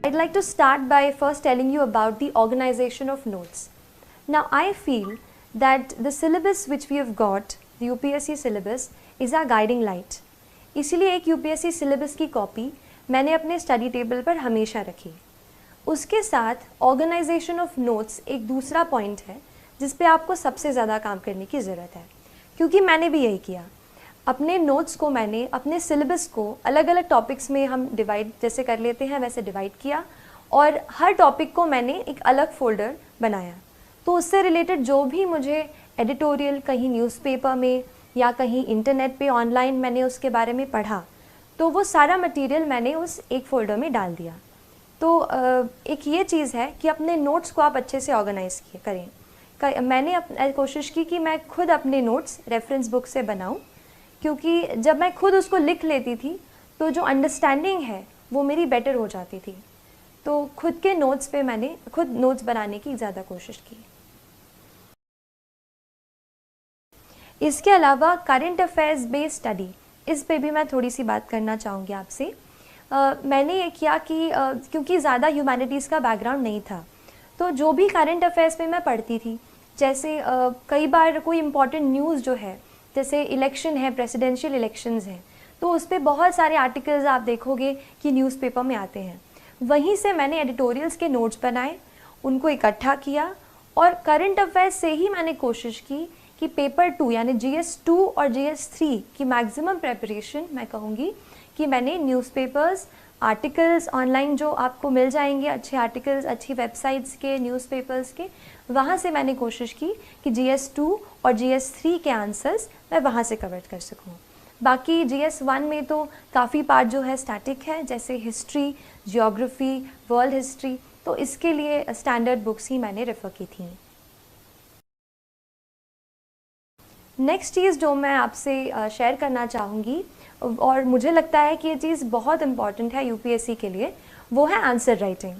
I'd like to start by first telling you about the organization of notes. Now I feel that the syllabus which we have got, the UPSC syllabus, is our guiding light. इसीलिए एक UPSC syllabus की copy मैंने अपने study table पर हमेशा रखी. उसके साथ ऑर्गेनाइजेशन ऑफ नोट्स एक दूसरा पॉइंट है जिस पे आपको सबसे ज़्यादा काम करने की ज़रूरत है, क्योंकि मैंने भी यही किया. अपने नोट्स को मैंने अपने सिलेबस को अलग अलग टॉपिक्स में हम डिवाइड जैसे कर लेते हैं वैसे डिवाइड किया और हर टॉपिक को मैंने एक अलग फोल्डर बनाया. तो उससे रिलेटेड जो भी मुझे एडिटोरियल कहीं न्यूज़पेपर में या कहीं इंटरनेट पे ऑनलाइन मैंने उसके बारे में पढ़ा, तो वो सारा मटेरियल मैंने उस एक फ़ोल्डर में डाल दिया. तो एक ये चीज़ है कि अपने नोट्स को आप अच्छे से ऑर्गेनाइज़ करें. मैंने कोशिश की कि मैं खुद अपने नोट्स रेफरेंस बुक से बनाऊं, क्योंकि जब मैं खुद उसको लिख लेती थी तो जो अंडरस्टैंडिंग है वो मेरी बेटर हो जाती थी. तो खुद के नोट्स पे मैंने खुद नोट्स बनाने की ज़्यादा कोशिश की. इसके अलावा करंट अफेयर्स बेस्ड स्टडी, इस पे भी मैं थोड़ी सी बात करना चाहूँगी आपसे. मैंने ये किया कि क्योंकि ज़्यादा ह्यूमैनिटीज़ का बैकग्राउंड नहीं था, तो जो भी करंट अफेयर्स पे मैं पढ़ती थी, जैसे कई बार कोई इम्पॉर्टेंट न्यूज़ जो है, जैसे इलेक्शन है, प्रेसिडेंशियल इलेक्शंस हैं, तो उस पर बहुत सारे आर्टिकल्स आप देखोगे कि न्यूज़पेपर में आते हैं. वहीं से मैंने एडिटोरियल्स के नोट्स बनाए, उनको इकट्ठा किया और करंट अफेयर्स से ही मैंने कोशिश की कि पेपर 2 यानी GS 2 और GS 3 की मैक्सिमम प्रेपरेशन मैं कहूँगी कि मैंने न्यूज़पेपर्स, आर्टिकल्स ऑनलाइन जो आपको मिल जाएंगे, अच्छे आर्टिकल्स अच्छी वेबसाइट्स के, न्यूज़पेपर्स के, वहाँ से मैंने कोशिश की कि GS 2 और GS 3 के आंसर्स मैं वहाँ से कवर कर सकूँ. बाकी GS 1 में तो काफ़ी पार्ट जो है स्टैटिक है, जैसे हिस्ट्री, जियोग्राफी, वर्ल्ड हिस्ट्री, तो इसके लिए स्टैंडर्ड बुक्स ही मैंने रेफ़र की थी. नेक्स्ट चीज़ जो मैं आपसे शेयर करना चाहूँगी और मुझे लगता है कि ये चीज़ बहुत इम्पॉर्टेंट है UPSC के लिए, वो है आंसर राइटिंग.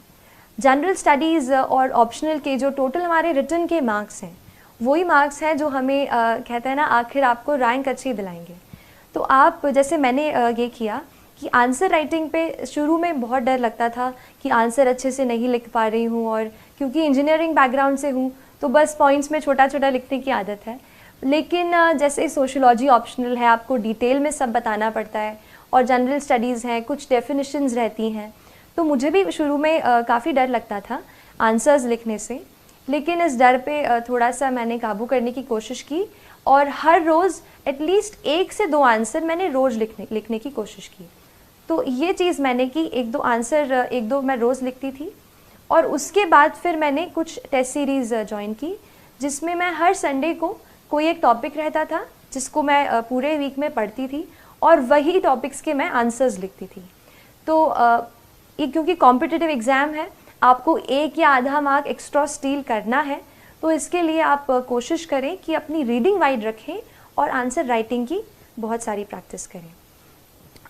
जनरल स्टडीज़ और ऑप्शनल के जो टोटल हमारे रिटन के मार्क्स हैं, वही मार्क्स हैं जो हमें कहते हैं ना आखिर आपको रैंक अच्छी दिलाएंगे. तो आप जैसे मैंने ये किया कि आंसर राइटिंग पे शुरू में बहुत डर लगता था कि आंसर अच्छे से नहीं लिख पा रही हूँ, और क्योंकि इंजीनियरिंग बैकग्राउंड से हूँ तो बस पॉइंट्स में छोटा छोटा लिखने की आदत है. लेकिन जैसे सोशियोलॉजी ऑप्शनल है, आपको डिटेल में सब बताना पड़ता है, और जनरल स्टडीज़ हैं, कुछ डेफिनेशंस रहती हैं, तो मुझे भी शुरू में काफ़ी डर लगता था आंसर्स लिखने से. लेकिन इस डर पे थोड़ा सा मैंने काबू करने की कोशिश की और हर रोज़ एटलीस्ट 1 से 2 आंसर मैंने रोज़ लिखने की कोशिश की. तो ये चीज़ मैंने की, 1-2 आंसर 1-2 मैं रोज़ लिखती थी. और उसके बाद फिर मैंने कुछ टेस्ट सीरीज़ ज्वाइन की, जिसमें मैं हर संडे को कोई एक टॉपिक रहता था जिसको मैं पूरे वीक में पढ़ती थी और वही टॉपिक्स के मैं आंसर्स लिखती थी. तो ये क्योंकि कॉम्पिटिटिव एग्ज़ाम है, आपको 1 या आधा मार्क एक्स्ट्रा स्टील करना है, तो इसके लिए आप कोशिश करें कि अपनी रीडिंग वाइड रखें और आंसर राइटिंग की बहुत सारी प्रैक्टिस करें.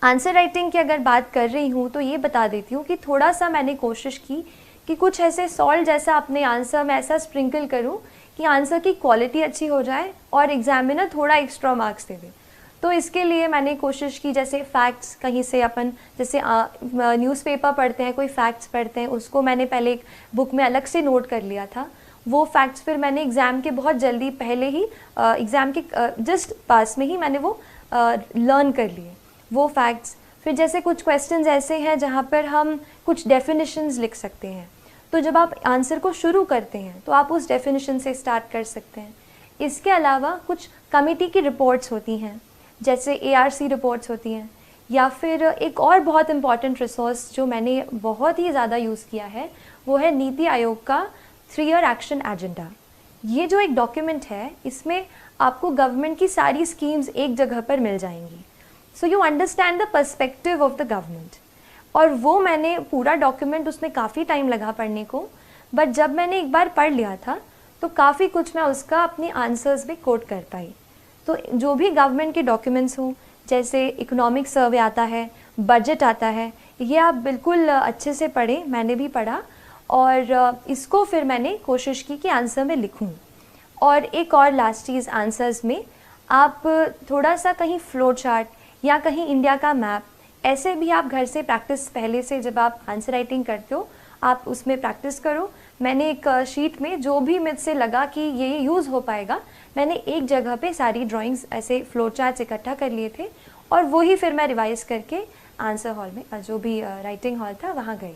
आंसर राइटिंग की अगर बात कर रही हूँ तो ये बता देती हूँ कि थोड़ा सा मैंने कोशिश की कि कुछ ऐसे सॉल्ट जैसा अपने आंसर में ऐसा स्प्रिंकल करूँ कि आंसर की क्वालिटी अच्छी हो जाए और एग्जामिनर थोड़ा एक्स्ट्रा मार्क्स दे दे. तो इसके लिए मैंने कोशिश की, जैसे फैक्ट्स कहीं से अपन जैसे न्यूज़पेपर पढ़ते हैं, कोई फैक्ट्स पढ़ते हैं, उसको मैंने पहले एक बुक में अलग से नोट कर लिया था. वो फैक्ट्स फिर मैंने एग्ज़ाम के बहुत जल्दी पहले ही एग्ज़ाम के जस्ट पास में ही मैंने वो लर्न कर लिए वो फैक्ट्स. फिर जैसे कुछ क्वेश्चंस ऐसे हैं जहाँ पर हम कुछ डेफिनेशंस लिख सकते हैं, तो जब आप आंसर को शुरू करते हैं तो आप उस डेफिनेशन से स्टार्ट कर सकते हैं. इसके अलावा कुछ कमेटी की रिपोर्ट्स होती हैं, जैसे ARC रिपोर्ट्स होती हैं, या फिर एक और बहुत इम्पॉर्टेंट रिसोर्स जो मैंने बहुत ही ज़्यादा यूज़ किया है वो है नीति आयोग का 3-year एक्शन एजेंडा. ये जो एक डॉक्यूमेंट है, इसमें आपको गवर्नमेंट की सारी स्कीम्स एक जगह पर मिल जाएंगी. So you understand the perspective of the government. और वो मैंने पूरा डॉक्यूमेंट, उसमें काफ़ी टाइम लगा पढ़ने को, बट जब मैंने एक बार पढ़ लिया था तो काफ़ी कुछ मैं उसका अपने आंसर्स में कोट कर पाई. तो जो भी गवर्नमेंट के डॉक्यूमेंट्स हों, जैसे इकोनॉमिक सर्वे आता है, बजट आता है, ये आप बिल्कुल अच्छे से पढ़ें. मैंने भी पढ़ा और इसको फिर मैंने कोशिश की कि आंसर में लिखूं. और एक और लास्ट चीज़, आंसर्स में आप थोड़ा सा कहीं फ्लो चार्ट या कहीं इंडिया का मैप ऐसे भी आप घर से प्रैक्टिस पहले से जब आप आंसर राइटिंग करते हो आप उसमें प्रैक्टिस करो। मैंने एक शीट में जो भी मुझसे लगा कि ये यूज़ हो पाएगा, मैंने एक जगह पे सारी ड्राइंग्स ऐसे फ्लो चार्ट्स इकट्ठा कर लिए थे और वही फिर मैं रिवाइज़ करके आंसर हॉल में जो भी राइटिंग हॉल था वहाँ गई।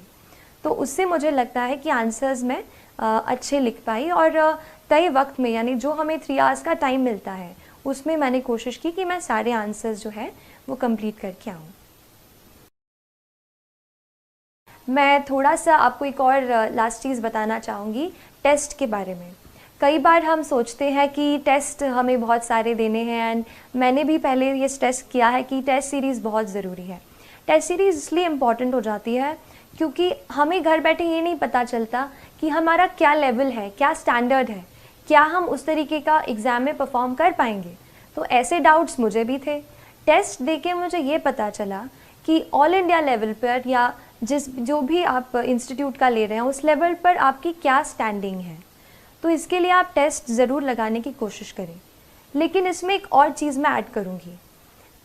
तो उससे मुझे लगता है कि आंसर्स मैं अच्छे लिख पाई और तय वक्त में, यानी जो हमें 3 आवर्स का टाइम मिलता है उसमें मैंने कोशिश की कि मैं सारे आंसर्स जो है वो कंप्लीट करके आऊँ। मैं थोड़ा सा आपको एक और लास्ट चीज़ बताना चाहूँगी टेस्ट के बारे में। कई बार हम सोचते हैं कि टेस्ट हमें बहुत सारे देने हैं एंड मैंने भी पहले ये टेस्ट किया है कि टेस्ट सीरीज़ बहुत ज़रूरी है। टेस्ट सीरीज़ इसलिए इम्पॉर्टेंट हो जाती है क्योंकि हमें घर बैठे ये नहीं पता चलता कि हमारा क्या लेवल है, क्या स्टैंडर्ड है, क्या हम उस तरीके का एग्ज़ाम में परफॉर्म कर पाएंगे। तो ऐसे डाउट्स मुझे भी थे। टेस्ट देके मुझे ये पता चला कि ऑल इंडिया लेवल पर या जो भी आप इंस्टीट्यूट का ले रहे हैं उस लेवल पर आपकी क्या स्टैंडिंग है। तो इसके लिए आप टेस्ट ज़रूर लगाने की कोशिश करें। लेकिन इसमें एक और चीज़ मैं ऐड करूँगी।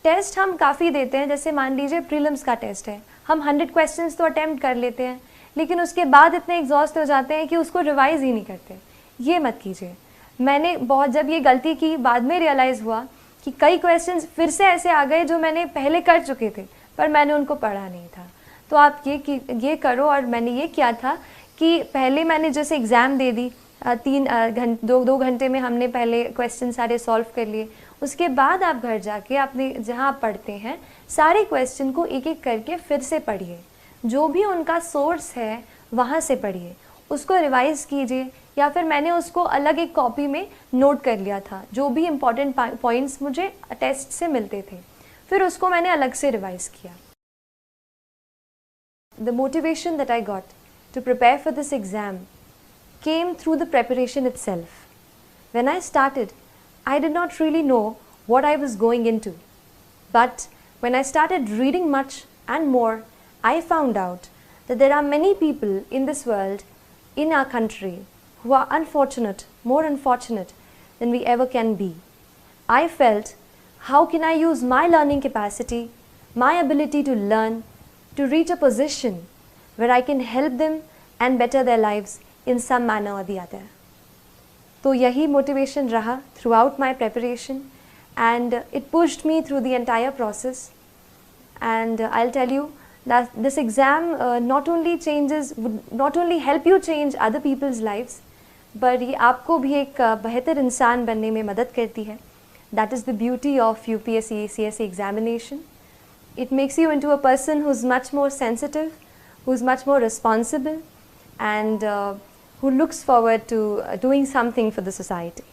टेस्ट हम काफ़ी देते हैं, जैसे मान लीजिए प्रीलिम्स का टेस्ट है, हम 100 क्वेश्चंस तो अटैम्प्ट कर लेते हैं लेकिन उसके बाद इतने एग्जॉस्ट हो जाते हैं कि उसको रिवाइज़ ही नहीं करते। ये मत कीजिए। मैंने बहुत जब ये गलती की बाद में रियलाइज़ हुआ कि कई क्वेश्चंस फिर से ऐसे आ गए जो मैंने पहले कर चुके थे पर मैंने उनको पढ़ा नहीं था। तो आप ये करो। और मैंने ये किया था कि पहले मैंने जैसे एग्ज़ाम दे दी, 2 घंटे में हमने पहले क्वेश्चन सारे सॉल्व कर लिए। उसके बाद आप घर जाके अपने जहाँ आप पढ़ते हैं सारे क्वेश्चन को एक एक करके फिर से पढ़िए, जो भी उनका सोर्स है वहाँ से पढ़िए, उसको रिवाइज़ कीजिए या फिर मैंने उसको अलग एक कॉपी में नोट कर लिया था, जो भी इम्पॉर्टेंट पॉइंट्स मुझे टेस्ट से मिलते थे, फिर उसको मैंने अलग से रिवाइज़ किया। The motivation that I got to prepare for this exam came through the preparation itself. When I started, I did not really know what I was going into. But when I started reading much and more, I found out that there are many people in this world, in our country, who are unfortunate, more unfortunate than we ever can be. I felt, how can I use my learning capacity, my ability to learn, to reach a position where I can help them and better their lives in some manner or the other. तो यही motivation रहा throughout my preparation and it pushed me through the entire process. And I'll tell you that this exam not only help you change other people's lives, but ये आपको भी एक बेहतर इंसान बनने में मदद करती है. That is the beauty of UPSC CSE examination. It makes you into a person who's much more sensitive, who's much more responsible, and who looks forward to doing something for the society.